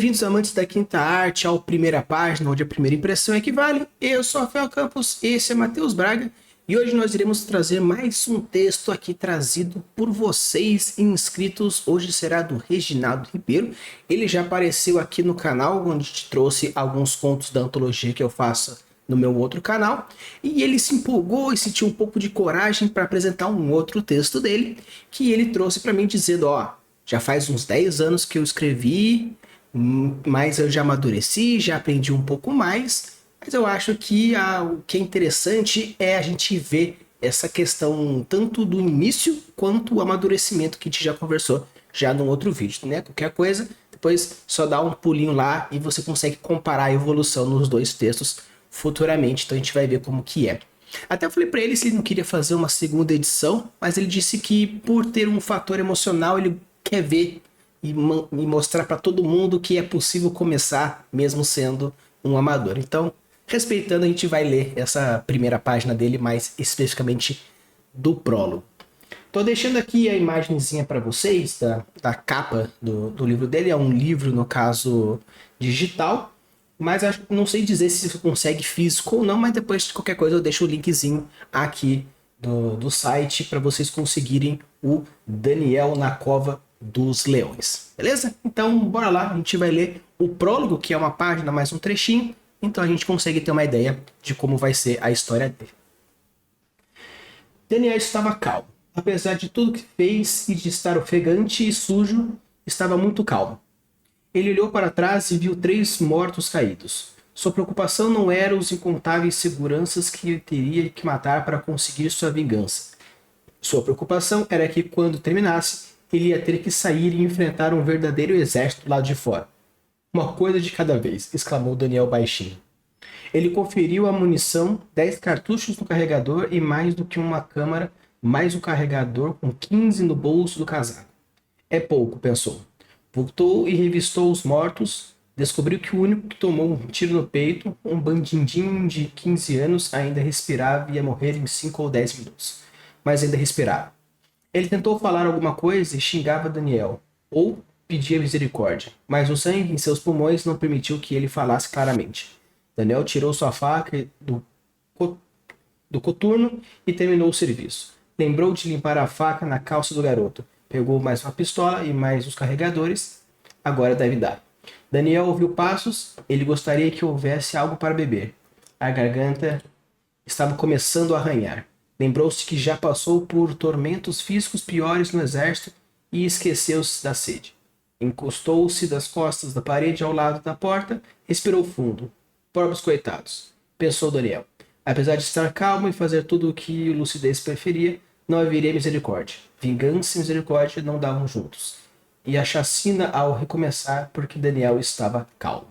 Bem-vindos, amantes da quinta arte, ao Primeira Página, onde a primeira impressão é que vale. Eu sou Rafael Campos, esse é Matheus Braga, e hoje nós iremos trazer mais um texto aqui trazido por vocês inscritos. Hoje será do Reginaldo Ribeiro. Ele já apareceu aqui no canal, onde te trouxe alguns contos da antologia que eu faço no meu outro canal, e ele se empolgou e sentiu um pouco de coragem para apresentar um outro texto dele, que ele trouxe para mim dizendo, ó, já faz uns 10 anos que eu escrevi, mas eu já amadureci, já aprendi um pouco mais, mas eu acho que o que é interessante é a gente ver essa questão tanto do início quanto o amadurecimento que a gente já conversou já num outro vídeo, né? Qualquer coisa, depois só dá um pulinho lá e você consegue comparar a evolução nos dois textos futuramente, então a gente vai ver como que é. Até eu falei para ele se ele não queria fazer uma segunda edição, mas ele disse que por ter um fator emocional ele quer ver e mostrar para todo mundo que é possível começar mesmo sendo um amador. Então, respeitando, a gente vai ler essa primeira página dele, mais especificamente do prólogo. Tô deixando aqui a imagenzinha para vocês da capa do livro dele. É um livro, no caso, digital, mas não sei dizer se você consegue físico ou não, mas depois de qualquer coisa eu deixo o linkzinho aqui do site para vocês conseguirem o Daniel na Cova dos Leões. Beleza? Então, bora lá. A gente vai ler o prólogo, que é uma página mais um trechinho. Então a gente consegue ter uma ideia de como vai ser a história dele. Daniel estava calmo. Apesar de tudo que fez e de estar ofegante e sujo, estava muito calmo. Ele olhou para trás e viu 3 mortos caídos. Sua preocupação não era os incontáveis seguranças que ele teria que matar para conseguir sua vingança. Sua preocupação era que, quando terminasse, ele ia ter que sair e enfrentar um verdadeiro exército lá de fora. Uma coisa de cada vez, exclamou Daniel baixinho. Ele conferiu a munição, 10 cartuchos no carregador e mais do que uma câmara, mais um carregador com 15 no bolso do casaco. É pouco, pensou. Voltou e revistou os mortos. Descobriu que o único que tomou um tiro no peito, um bandidinho de 15 anos, ainda respirava e ia morrer em 5 ou 10 minutos. Mas ainda respirava. Ele tentou falar alguma coisa e xingava Daniel, ou pedia misericórdia, mas o sangue em seus pulmões não permitiu que ele falasse claramente. Daniel tirou sua faca do coturno e terminou o serviço. Lembrou de limpar a faca na calça do garoto. Pegou mais uma pistola e mais os carregadores. Agora deve dar. Daniel ouviu passos. Ele gostaria que houvesse algo para beber. A garganta estava começando a arranhar. Lembrou-se que já passou por tormentos físicos piores no exército e esqueceu-se da sede. Encostou-se das costas da parede ao lado da porta, respirou fundo. Pobres coitados, pensou Daniel. Apesar de estar calmo e fazer tudo o que lucidez preferia, não haveria misericórdia. Vingança e misericórdia não davam juntos. E a chacina ao recomeçar porque Daniel estava calmo.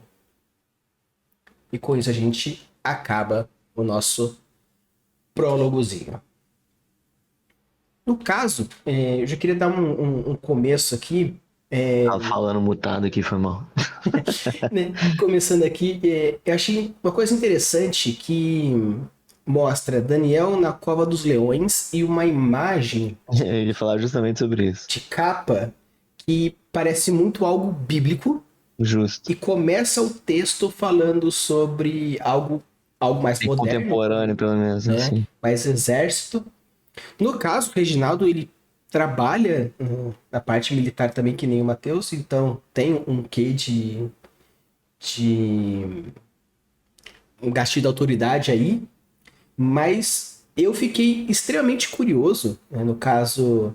E com isso a gente acaba o nosso prólogozinho. No caso, eu já queria dar um começo aqui. Tava falando mutado aqui, foi mal. Né? Começando aqui, eu achei uma coisa interessante que mostra Daniel na Cova dos Leões e uma imagem Eu ia falar justamente sobre isso. de capa que parece muito algo bíblico Justo. e começa o texto falando sobre algo mais Bem moderno, contemporâneo, pelo menos, né? assim. Mais exército. No caso, o Reginaldo, ele trabalha na parte militar também, que nem o Matheus, então tem um quê de um gasto de autoridade aí, mas eu fiquei extremamente curioso, né, no caso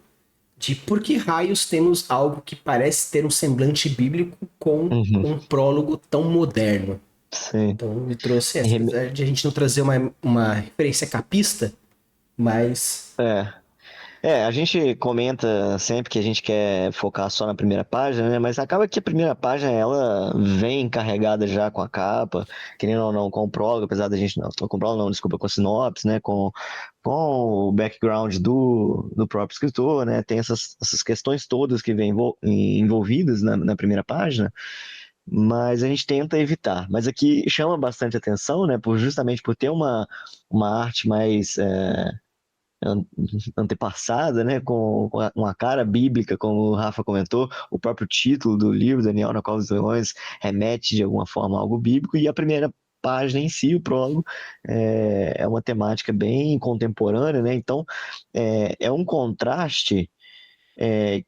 de por que raios temos algo que parece ter um semblante bíblico com Uhum. um prólogo tão moderno. Sim. Então me trouxe essa, Reme- apesar de a gente não trazer uma referência capista, mas É. A gente comenta sempre que a gente quer focar só na primeira página, né? Mas acaba que a primeira página, ela vem carregada já com a capa, querendo ou não, com o prólogo, apesar da gente não, com o prólogo não, desculpa, com a sinopse, né? Com o background do próprio escritor, né? Tem essas questões todas que vêm envolvidas na primeira página, mas a gente tenta evitar. Mas aqui chama bastante atenção, né? Justamente por ter uma arte mais antepassada, né, com uma cara bíblica, como o Rafa comentou, o próprio título do livro, Daniel na Cova dos Leões, remete de alguma forma a algo bíblico, e a primeira página em si, o prólogo, é uma temática bem contemporânea, né, então é um contraste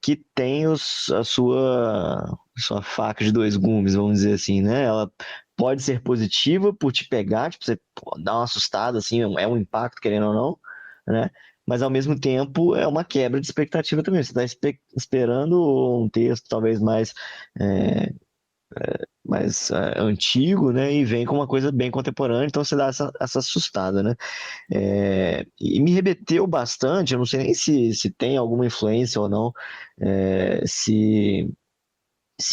que tem a sua faca de dois gumes, vamos dizer assim, né? Ela pode ser positiva por te pegar, tipo, você dá uma assustada, assim, é um impacto, querendo ou não, né? Mas ao mesmo tempo é uma quebra de expectativa também. Você está esperando um texto talvez é, mais antigo, né? E vem com uma coisa bem contemporânea, então você dá essa assustada, né? E me remeteu bastante, eu não sei nem se tem alguma influência ou não, se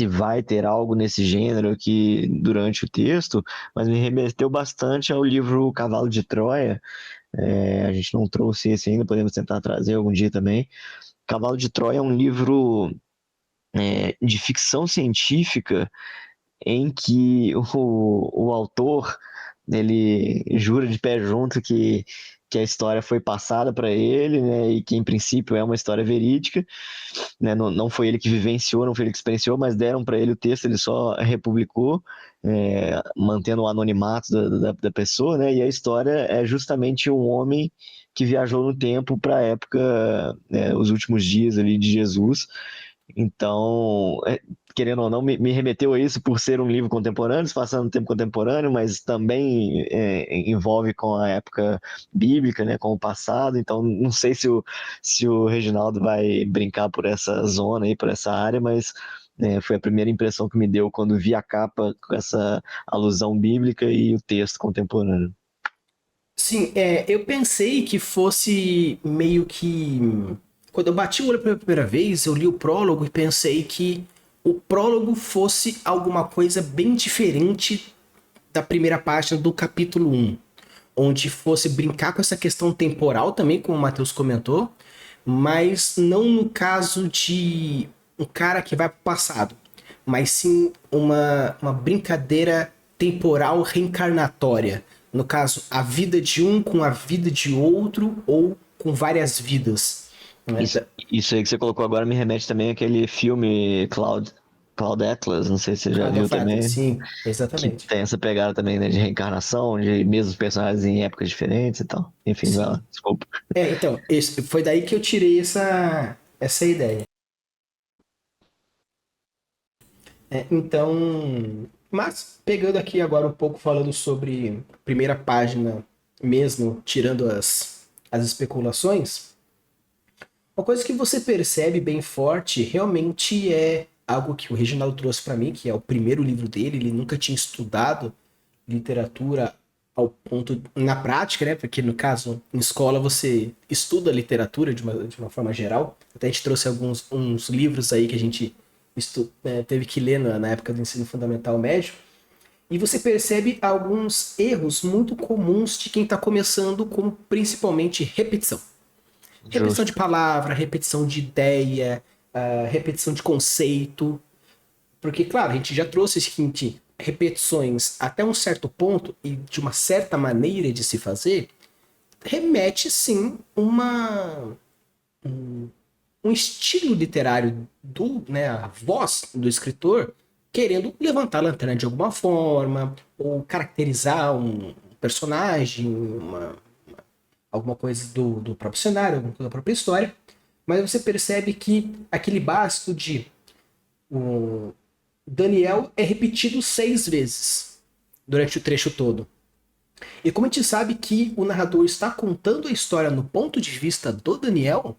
vai ter algo nesse gênero aqui durante o texto, mas me remeteu bastante ao livro Cavalo de Troia. A gente não trouxe esse ainda, podemos tentar trazer algum dia também. Cavalo de Troia é um livro de ficção científica em que o autor ele jura de pé junto que a história foi passada para ele, né, e que em princípio é uma história verídica, né, não foi ele que vivenciou, não foi ele que experienciou, mas deram para ele o texto, ele só republicou, mantendo o anonimato da pessoa, né, e a história é justamente um homem que viajou no tempo para a época, né, os últimos dias ali de Jesus. Então, querendo ou não, me remeteu a isso por ser um livro contemporâneo, se passando no tempo contemporâneo, mas também envolve com a época bíblica, né, com o passado. Então, não sei se o Reginaldo vai brincar por essa zona aí, por essa área, mas foi a primeira impressão que me deu quando vi a capa com essa alusão bíblica e o texto contemporâneo. Sim, eu pensei que fosse meio que. Quando eu bati o olho pela primeira vez, eu li o prólogo e pensei que o prólogo fosse alguma coisa bem diferente da primeira página do capítulo um, onde fosse brincar com essa questão temporal também, como o Matheus comentou, mas não no caso de um cara que vai para o passado, mas sim uma brincadeira temporal reencarnatória. No caso, a vida de um com a vida de outro ou com várias vidas. Né? Isso aí que você colocou agora me remete também àquele filme Cloud Atlas, não sei se você já Cloud viu of Atlas, também, sim, que exatamente. tem essa pegada também, né, de reencarnação, de mesmos personagens em épocas diferentes e tal. Enfim, vai Sim. lá, desculpa. Então, foi daí que eu tirei essa ideia. Então, mas pegando aqui agora um pouco falando sobre a primeira página mesmo, tirando as especulações, uma coisa que você percebe bem forte realmente é algo que o Reginaldo trouxe para mim, que é o primeiro livro dele, ele nunca tinha estudado literatura ao ponto na prática, né? Porque no caso, em escola você estuda literatura de uma forma geral. Até a gente trouxe uns livros aí que a gente teve que ler na época do ensino fundamental médio. E você percebe alguns erros muito comuns de quem está começando, como principalmente repetição. Repetição de Justo. palavra, repetição de ideia, repetição de conceito. Porque, claro, a gente já trouxe o seguinte: repetições até um certo ponto e de uma certa maneira de se fazer, remete sim um estilo literário né, a voz do escritor querendo levantar a lanterna de alguma forma, ou caracterizar um personagem, alguma coisa do próprio cenário, alguma coisa da própria história. Mas você percebe que aquele básico de o Daniel é repetido 6 vezes durante o trecho todo. E como a gente sabe que o narrador está contando a história no ponto de vista do Daniel,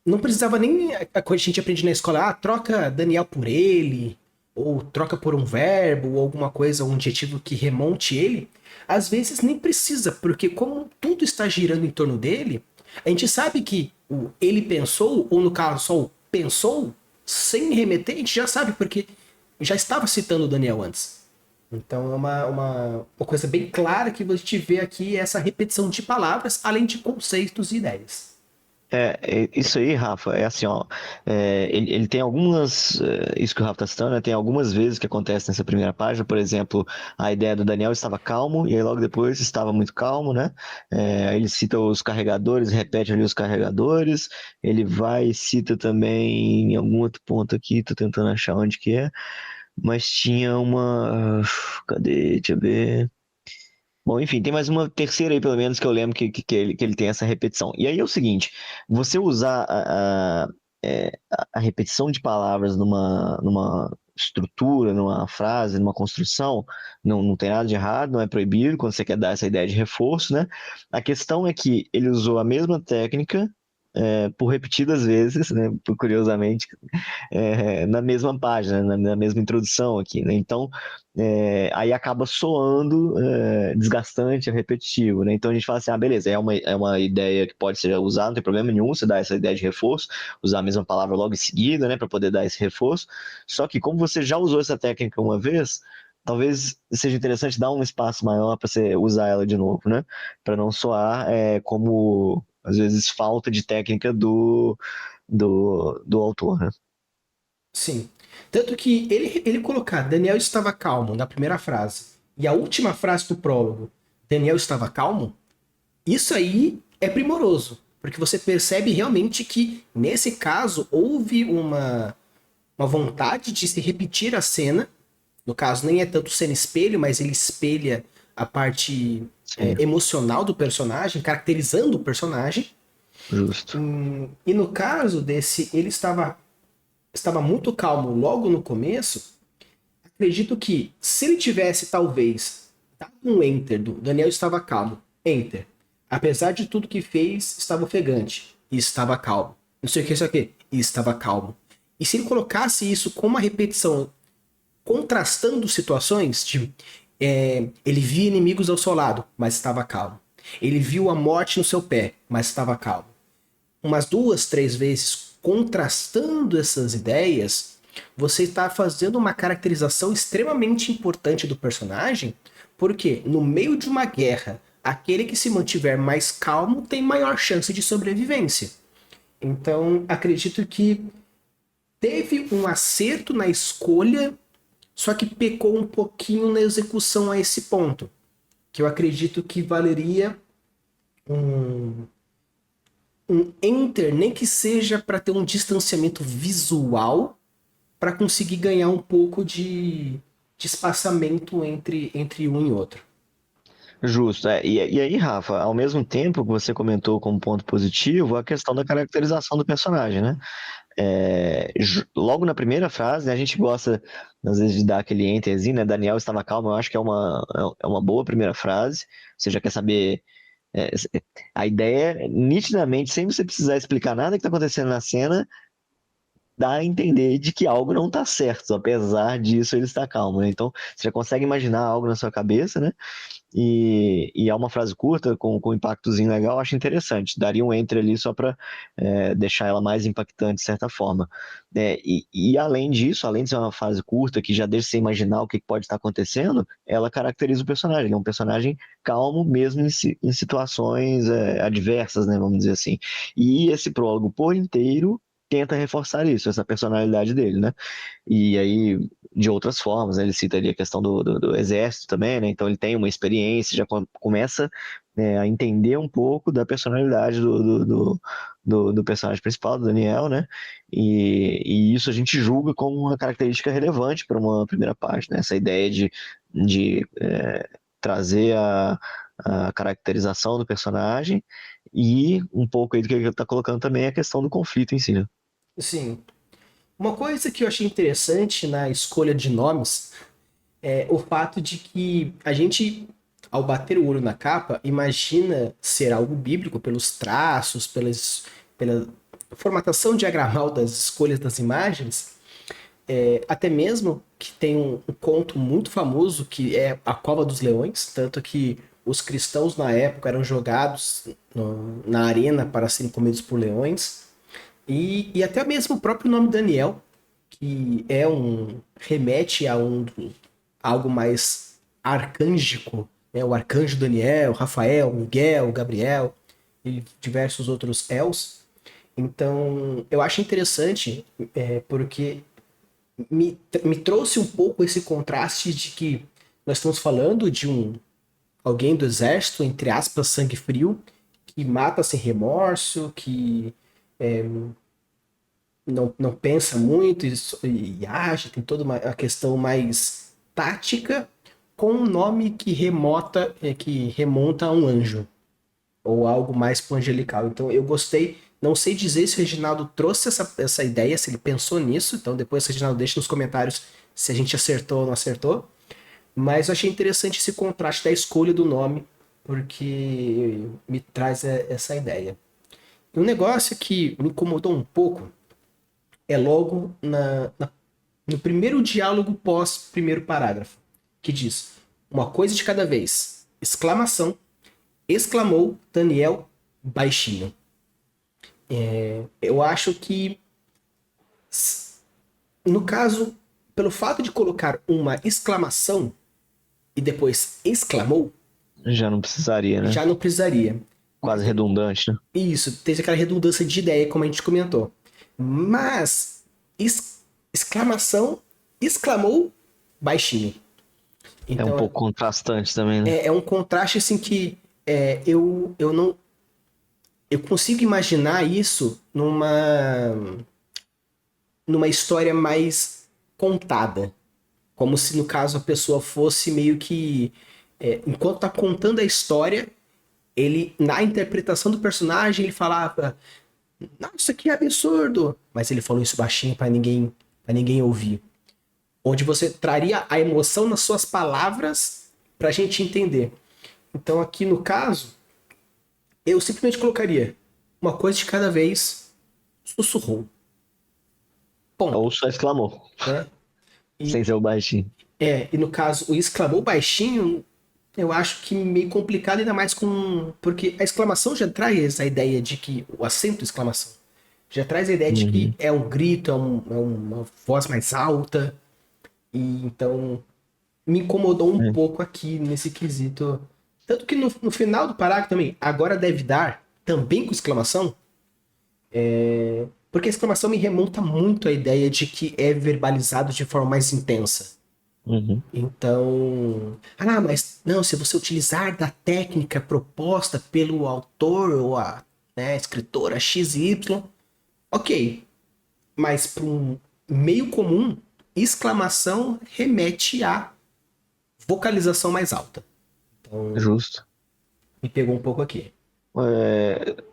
não precisava nem a coisa que a gente aprende na escola, troca Daniel por ele, ou troca por um verbo, ou alguma coisa, um adjetivo que remonte ele. Às vezes nem precisa, porque como tudo está girando em torno dele, a gente sabe que o ele pensou, ou no caso só o pensou, sem remeter, a gente já sabe, porque já estava citando o Daniel antes. Então é uma coisa bem clara que a gente vê aqui essa repetição de palavras, além de conceitos e ideias. Isso aí, Rafa, é assim, ó, ele tem algumas, isso que o Rafa tá citando, né, tem algumas vezes que acontece nessa primeira página, por exemplo, a ideia do Daniel estava calmo, e aí logo depois estava muito calmo, né, aí ele cita os carregadores, repete ali os carregadores, ele vai e cita também em algum outro ponto aqui, tô tentando achar onde que é, mas tinha cadê, deixa eu ver... Bom, enfim, tem mais uma terceira aí, pelo menos, que eu lembro que ele tem essa repetição. E aí é o seguinte, você usar a repetição de palavras numa estrutura, numa frase, numa construção, não tem nada de errado, não é proibido quando você quer dar essa ideia de reforço, né? A questão é que ele usou a mesma técnica por repetidas vezes, né? Curiosamente, na mesma página, na mesma introdução aqui, né? Então, aí acaba soando desgastante, repetitivo, né? Então a gente fala assim, beleza, é uma ideia que pode ser usada, não tem problema nenhum, você dá essa ideia de reforço, usar a mesma palavra logo em seguida, né, para poder dar esse reforço. Só que como você já usou essa técnica uma vez, talvez seja interessante dar um espaço maior para você usar ela de novo, né? Para não soar como às vezes falta de técnica do autor, né? Sim. Tanto que ele colocar Daniel estava calmo na primeira frase e a última frase do prólogo, Daniel estava calmo, isso aí é primoroso. Porque você percebe realmente que, nesse caso, houve uma vontade de se repetir a cena. No caso, nem é tanto cena espelho, mas ele espelha a parte Sim, emocional do personagem, caracterizando o personagem. justo. E no caso desse, ele estava muito calmo logo no começo. Acredito que se ele tivesse, talvez, dado um enter do Daniel estava calmo, enter. Apesar de tudo que fez, estava ofegante e estava calmo. Não sei o que, isso aqui, e estava calmo. E se ele colocasse isso com uma repetição, contrastando situações, tipo, ele via inimigos ao seu lado, mas estava calmo. Ele viu a morte no seu pé, mas estava calmo. Umas duas, três vezes contrastando essas ideias, você está fazendo uma caracterização extremamente importante do personagem, porque no meio de uma guerra, aquele que se mantiver mais calmo tem maior chance de sobrevivência. Então, acredito que teve um acerto na escolha, só que pecou um pouquinho na execução a esse ponto, que eu acredito que valeria um enter, nem que seja para ter um distanciamento visual, para conseguir ganhar um pouco de espaçamento entre um e outro. Justo. E aí, Rafa, ao mesmo tempo que você comentou como ponto positivo, a questão da caracterização do personagem, né? Logo na primeira frase, né, a gente gosta, às vezes, de dar aquele enterzinho, né? Daniel estava calmo, eu acho que é uma boa primeira frase. Você já quer saber. é, a ideia, nitidamente, sem você precisar explicar nada que está acontecendo na cena, dá a entender de que algo não está certo, apesar disso ele está calmo, né? Então, você já consegue imaginar algo na sua cabeça, né? E é uma frase curta, com um impactozinho legal, acho interessante. Daria um enter ali só para deixar ela mais impactante, de certa forma. E além disso, além de ser uma frase curta, que já deixa você imaginar o que pode estar acontecendo, ela caracteriza o personagem. Ele é um personagem calmo, mesmo em situações adversas, né, vamos dizer assim. E esse prólogo por inteiro tenta reforçar isso, essa personalidade dele, né? E aí, de outras formas, né? Ele cita ali a questão do exército também, né? Então ele tem uma experiência, já começa a entender um pouco da personalidade do personagem principal, do Daniel, né? E isso a gente julga como uma característica relevante para uma primeira parte, né? Essa ideia de trazer a caracterização do personagem e um pouco aí do que ele está colocando também é a questão do conflito em si, né? Sim. Uma coisa que eu achei interessante na escolha de nomes é o fato de que a gente, ao bater o olho na capa, imagina ser algo bíblico pelos traços, pela formatação diagramal das escolhas das imagens, até mesmo que tem um conto muito famoso que é A Cova dos Leões, tanto que os cristãos na época eram jogados na arena para serem comidos por leões. E até mesmo o próprio nome Daniel, que remete a algo mais arcângico, né? O arcanjo Daniel, Rafael, Miguel, Gabriel e diversos outros Els. Então, eu acho interessante, porque me trouxe um pouco esse contraste de que nós estamos falando de alguém do exército, entre aspas, sangue frio, que mata sem remorso, que não pensa muito e age, tem toda uma questão mais tática, com um nome que remonta a um anjo, ou algo mais pro angelical. Então eu gostei, não sei dizer se o Reginaldo trouxe essa ideia, se ele pensou nisso, então depois o Reginaldo deixa nos comentários se a gente acertou ou não acertou, mas eu achei interessante esse contraste da escolha do nome, porque me traz essa ideia. E um negócio que me incomodou um pouco é logo no primeiro diálogo pós primeiro parágrafo, que diz: uma coisa de cada vez, exclamação, exclamou Daniel baixinho. Eu acho que, no caso, pelo fato de colocar uma exclamação e depois exclamou, Já não precisaria, né? já não precisaria. Quase redundante, né? Isso, teve aquela redundância de ideia, como a gente comentou. Mas, exclamação, exclamou baixinho. É um Então, pouco contrastante também, né? é um contraste assim que eu não. Eu consigo imaginar isso numa história mais contada. Como se, no caso, a pessoa fosse meio que. Enquanto tá contando a história, ele, na interpretação do personagem, ele falava: Nossa, isso aqui é absurdo! Mas ele falou isso baixinho para ninguém ouvir. Onde você traria a emoção nas suas palavras pra gente entender. Então, aqui no caso, eu simplesmente colocaria uma coisa de cada vez, sussurrou. Ou Ponto. só exclamou, Né? sem E, ser o baixinho. e no caso, o exclamou baixinho, eu acho que meio complicado, ainda mais com. Porque a exclamação já traz a ideia de que. O acento exclamação. Já traz a ideia de que Uhum. é um grito, é uma voz mais alta. E então me incomodou um É. pouco aqui nesse quesito. Tanto que no final do parágrafo também, agora deve dar, também com exclamação, porque a exclamação me remonta muito à ideia de que é verbalizado de forma mais intensa. Uhum. Então, mas não, se você utilizar da técnica proposta pelo autor ou a, né, escritora XY, ok, mas para um meio comum, exclamação remete à vocalização mais alta. Então, Justo. me pegou um pouco aqui.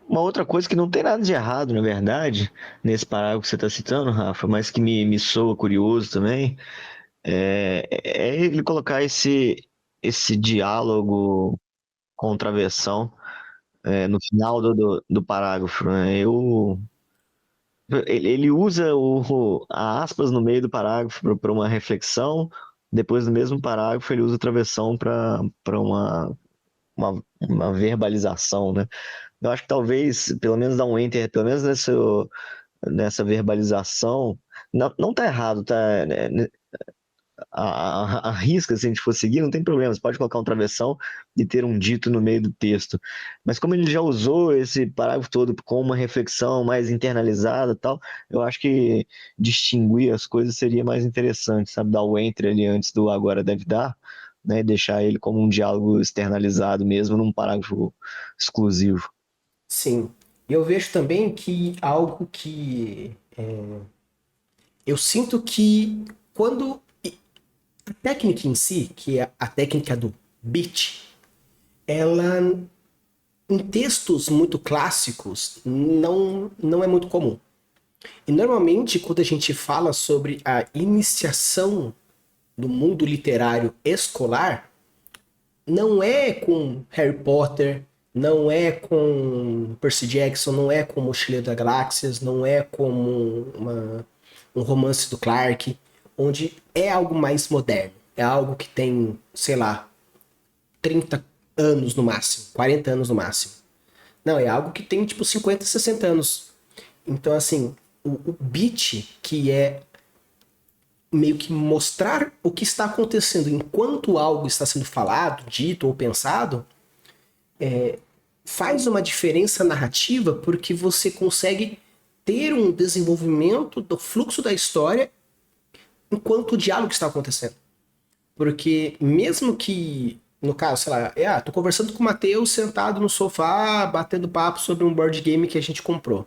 Uma outra coisa que não tem nada de errado, na verdade, nesse parágrafo que você está citando, Rafa, mas que me soa curioso também, é ele colocar esse diálogo com travessão no final do parágrafo, né? Ele usa a aspas no meio do parágrafo para uma reflexão, depois no mesmo parágrafo ele usa o travessão para uma verbalização, né? Eu acho que talvez, pelo menos dar um enter, pelo menos nessa verbalização, não tá errado, tá? Arrisca, se a gente for seguir, não tem problema. Você pode colocar um travessão e ter um dito no meio do texto. Mas como ele já usou esse parágrafo todo com uma reflexão mais internalizada e tal, eu acho que distinguir as coisas seria mais interessante, sabe? Dar o enter ali antes do agora deve dar, né? E deixar ele como um diálogo externalizado mesmo num parágrafo exclusivo. Sim. E eu vejo também que algo que eu sinto que quando a técnica em si, que é a técnica do beat, ela em textos muito clássicos não é muito comum. E normalmente quando a gente fala sobre a iniciação do mundo literário escolar, não é com Harry Potter, não é com Percy Jackson, não é com Mochileiro das Galáxias, não é como um romance do Clark, onde é algo mais moderno. É algo que tem, sei lá, 30 anos no máximo, 40 anos no máximo. Não, é algo que tem tipo 50, 60 anos. Então, assim, o beat, que é meio que mostrar o que está acontecendo enquanto algo está sendo falado, dito ou pensado, faz uma diferença narrativa porque você consegue ter um desenvolvimento do fluxo da história enquanto o diálogo está acontecendo. Porque mesmo que, no caso, sei lá, tô conversando com o Matheus sentado no sofá, batendo papo sobre um board game que a gente comprou.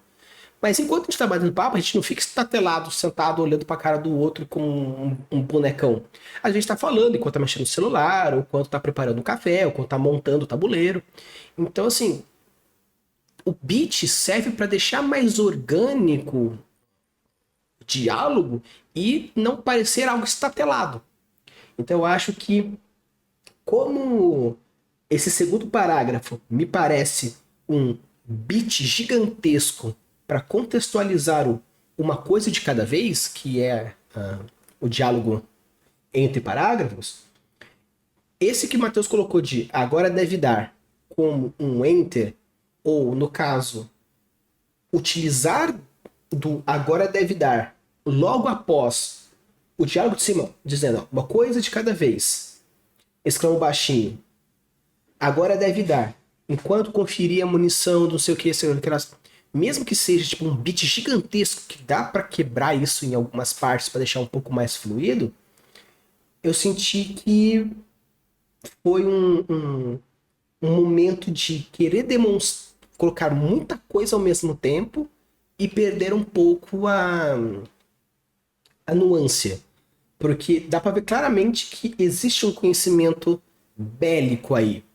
Mas enquanto a gente tá batendo papo, a gente não fica estatelado, sentado, olhando pra cara do outro com um bonecão. A gente tá falando enquanto tá mexendo no celular, ou enquanto tá preparando um café, ou enquanto tá montando o tabuleiro. Então, assim, o beat serve para deixar mais orgânico o diálogo e não parecer algo estatelado. Então eu acho que, como esse segundo parágrafo me parece um beat gigantesco para contextualizar uma coisa de cada vez, que é o diálogo entre parágrafos, esse que o Matheus colocou de agora deve dar como um enter, ou no caso, utilizar do agora deve dar logo após o diálogo de cima, dizendo ó, uma coisa de cada vez, exclama baixinho, agora deve dar, enquanto conferir a munição, não sei o que, mesmo que seja tipo um beat gigantesco que dá para quebrar isso em algumas partes para deixar um pouco mais fluido, eu senti que foi um momento de querer demonstrar, colocar muita coisa ao mesmo tempo e perder um pouco a nuance. Porque dá pra ver claramente que existe um conhecimento bélico aí.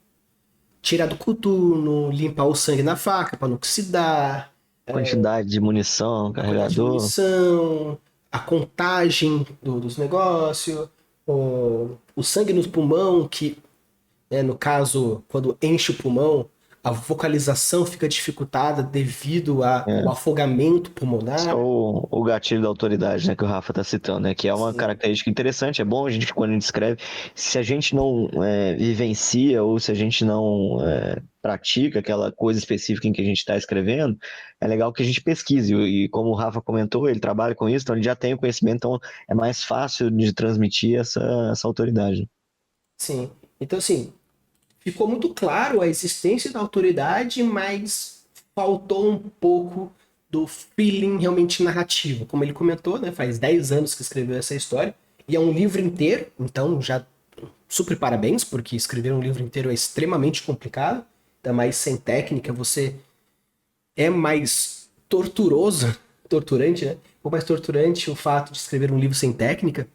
Tirar do coturno, limpar o sangue na faca pra não oxidar, Quantidade de munição, quantidade de carregador. munição, a contagem dos negócios, o sangue no pulmão, que, né, no caso, quando enche o pulmão, a vocalização fica dificultada devido ao É. afogamento Esse é pulmonar. o gatilho da autoridade, né, que o Rafa tá citando, né, que é uma Sim. característica interessante, é bom a gente, quando a gente escreve, se a gente não vivencia ou se a gente não pratica aquela coisa específica em que a gente está escrevendo, é legal que a gente pesquise, e como o Rafa comentou, ele trabalha com isso, então ele já tem o conhecimento, então é mais fácil de transmitir essa autoridade. Sim. Então, assim, ficou muito claro a existência da autoridade, mas faltou um pouco do feeling realmente narrativo. Como ele comentou, né, faz 10 anos que escreveu essa história, e é um livro inteiro, então já super parabéns, porque escrever um livro inteiro é extremamente complicado, ainda mais sem técnica, você é mais torturoso, torturante, né? Ou mais torturante o fato de escrever um livro sem técnica,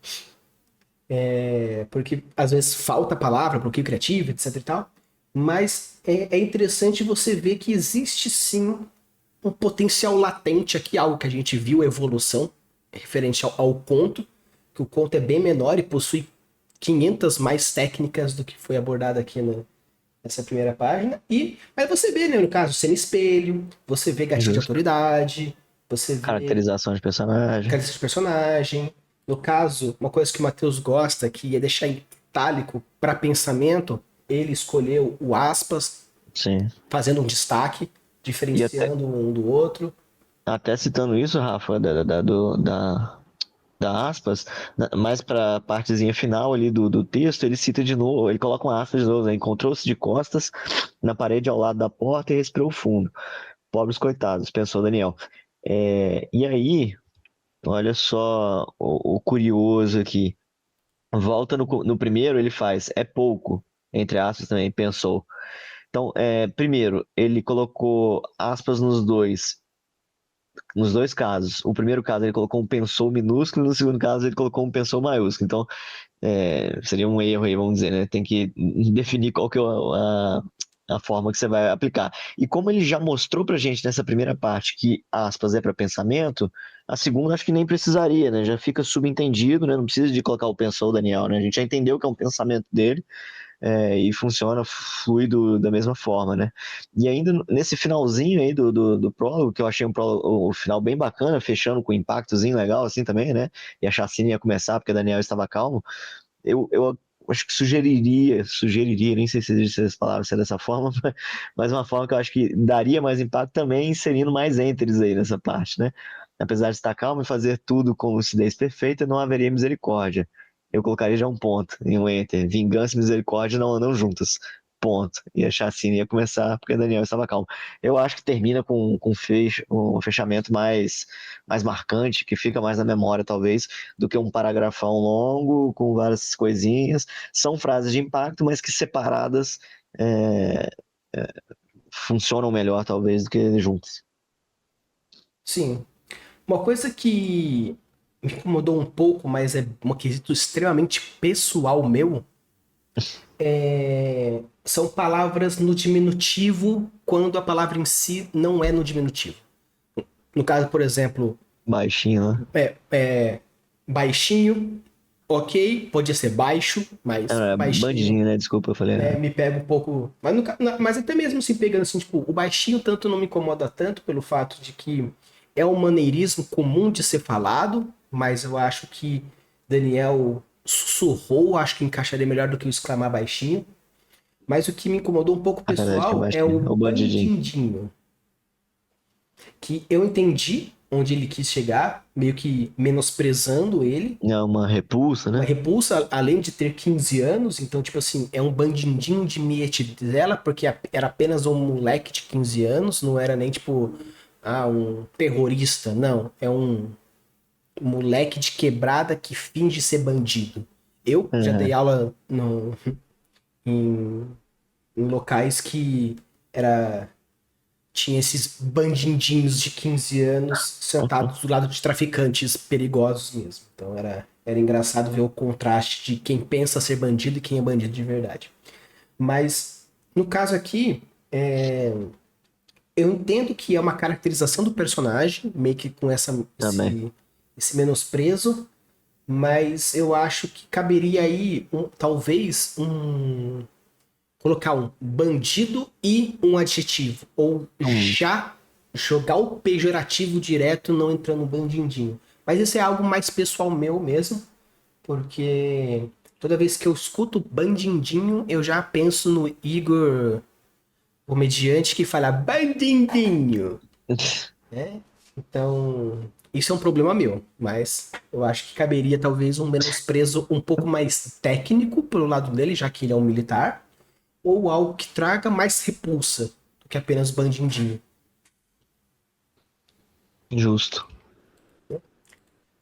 porque às vezes falta palavra, bloqueio criativo, etc e tal. Mas é interessante você ver que existe sim um potencial latente aqui, algo que a gente viu a evolução referente ao conto, que o conto é bem menor e possui 500 mais técnicas do que foi abordado aqui nessa primeira página. Mas você vê, né, no caso, cena espelho, você vê gatilho de Justo. autoridade, você vê Caracterização de personagem. característica de personagem. No caso, uma coisa que o Matheus gosta, que é deixar em itálico para pensamento, ele escolheu o aspas, Sim. fazendo um destaque, E até, diferenciando um do outro. até citando isso, Rafa, da aspas, mais para a partezinha final ali do texto, ele cita de novo, ele coloca uma aspas de novo, né? Encontrou-se de costas na parede ao lado da porta e respirou fundo. Pobres coitados, pensou Daniel. E aí, olha só o curioso aqui. Volta no primeiro, ele faz, é pouco, entre aspas também, pensou. Então, primeiro, ele colocou aspas nos dois casos. O primeiro caso ele colocou um pensou minúsculo, no segundo caso ele colocou um pensou maiúsculo. Então, seria um erro aí, vamos dizer, né? Tem que definir qual que é a forma que você vai aplicar. E como ele já mostrou pra gente nessa primeira parte que aspas é para pensamento, a segunda acho que nem precisaria, né? Já fica subentendido, né? Não precisa de colocar o pensou Daniel, né? A gente já entendeu que é um pensamento dele, e funciona fluido da mesma forma, né? E ainda nesse finalzinho aí do prólogo, que eu achei o final bem bacana, fechando com um impactozinho legal assim também, né? E a chacina ia começar porque o Daniel estava calmo. Eu acho que sugeriria, nem sei se existe essa palavra, se é dessa forma, mas uma forma que eu acho que daria mais impacto também inserindo mais enters aí nessa parte, né? Apesar de estar calmo e fazer tudo com lucidez perfeita, não haveria misericórdia. Eu colocaria já um ponto em um enter. Vingança e misericórdia não andam juntas. ponto. E a chacina ia começar porque Daniel estava calmo. Eu acho que termina com um fechamento mais marcante, que fica mais na memória, talvez, do que um paragrafão longo com várias coisinhas. São frases de impacto, mas que separadas é, funcionam melhor, talvez, do que juntas. Sim. Uma coisa que me incomodou um pouco, mas é um quesito extremamente pessoal meu, são palavras no diminutivo quando a palavra em si não é no diminutivo. No caso, por exemplo, Baixinho, né? baixinho, ok, podia ser baixo, mas baixinho Bandidinho, né? Desculpa, eu falei errado. me pega um pouco. Mas, mas até mesmo assim, pegando assim, tipo, o baixinho tanto não me incomoda tanto pelo fato de que é um maneirismo comum de ser falado, mas eu acho que Daniel sussurrou, acho que encaixaria melhor do que o exclamar baixinho. Mas o que me incomodou um pouco Apesar de que é pessoal é o baixinho. É o bandidinho. bandindinho. Que eu entendi onde ele quis chegar, meio que menosprezando ele, É uma repulsa, uma né? repulsa, além de ter 15 anos, então, tipo assim, é um bandindinho de miete dela, porque era apenas um moleque de 15 anos, não era nem, tipo, um terrorista, não. É um moleque de quebrada que finge ser bandido. Eu já dei É. aula em, em locais que era tinha esses bandidinhos de 15 anos sentados do lado de traficantes perigosos mesmo. Então era engraçado ver o contraste de quem pensa ser bandido e quem é bandido de verdade. Mas no caso aqui, eu entendo que é uma caracterização do personagem, meio que com Também. esse menosprezo, mas eu acho que caberia aí talvez colocar um bandido e um adjetivo. Ou Hum, já jogar o pejorativo direto, não entrando no bandidinho. Mas isso é algo mais pessoal meu mesmo, porque toda vez que eu escuto bandidinho, eu já penso no Igor, o comediante que fala bandidinho, né? Então, isso é um problema meu, mas eu acho que caberia talvez um menosprezo um pouco mais técnico pelo lado dele, já que ele é um militar, ou algo que traga mais repulsa do que apenas bandidinho. justo.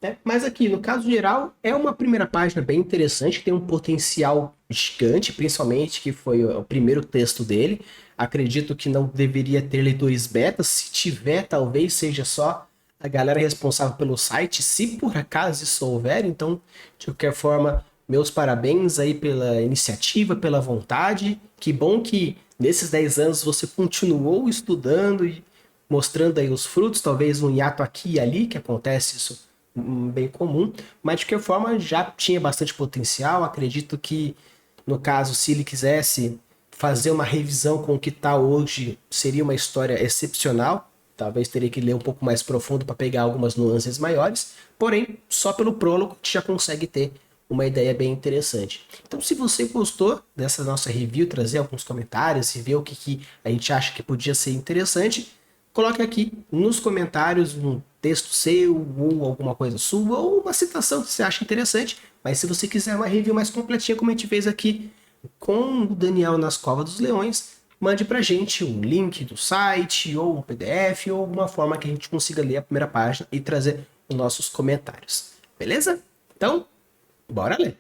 Né? Mas aqui, no caso geral, é uma primeira página bem interessante, tem um potencial gigante, principalmente que foi o primeiro texto dele. Acredito que não deveria ter leitores beta, se tiver, talvez seja só a galera responsável pelo site, se por acaso isso houver. Então, de qualquer forma, meus parabéns aí pela iniciativa, pela vontade. Que bom que nesses 10 anos você continuou estudando e mostrando aí os frutos, talvez um hiato aqui e ali, que acontece isso bem comum, mas de qualquer forma já tinha bastante potencial. Acredito que, no caso, se ele quisesse fazer uma revisão com o que está hoje, seria uma história excepcional. Talvez teria que ler um pouco mais profundo para pegar algumas nuances maiores, porém, só pelo prólogo a gente já consegue ter uma ideia bem interessante. Então, se você gostou dessa nossa review, trazer alguns comentários e ver o que a gente acha que podia ser interessante, coloque aqui nos comentários um texto seu ou alguma coisa sua ou uma citação que você acha interessante. Mas se você quiser uma review mais completinha, como a gente fez aqui com o Daniel nas Covas dos Leões, mande pra gente um link do site ou um PDF ou alguma forma que a gente consiga ler a primeira página e trazer os nossos comentários. Beleza? Então, bora ler!